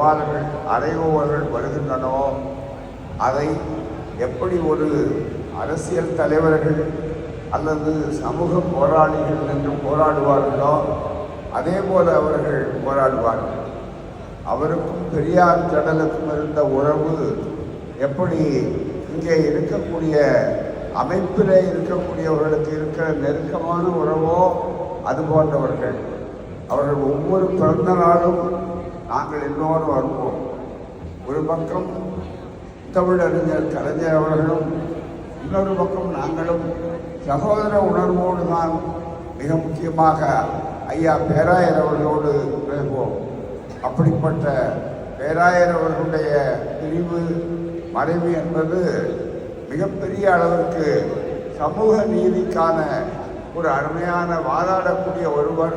சவால்கள் அறைகோவல்கள் வருகின்றனவோ அதை எப்படி ஒரு அரசியல் தலைவர்கள் அல்லது சமூக போராளிகள் என்று போராடுவார்களோ அதே போல அவர்கள் போராடுவார்கள். அவருக்கும் பெரியார் ஜடலுக்கும் இருந்த உறவு எப்படி இங்கே இருக்கக்கூடிய அமைப்பில் இருக்கக்கூடியவர்களுக்கு இருக்கிற நெருக்கமான உறவோ அது போன்றவர்கள். அவர்கள் ஒவ்வொரு பிறந்த நாளும் நாங்கள் எல்லோரும் வருவோம். ஒரு பக்கம் தமிழறிஞர் கலைஞர் அவர்களும், இன்னொரு பக்கம் நாங்களும் சகோதர உணர்வோடு தான் மிக முக்கியமாக ஐயா பேராயர் அவர்களோடு பேசுவோம். அப்படிப்பட்ட பேராயர் அவர்களுடைய பிரிவு மறைவு என்பது மிகப்பெரிய அளவிற்கு சமூக நீதிக்கான ஒரு அருமையான வாதாடக்கூடிய ஒருவர்.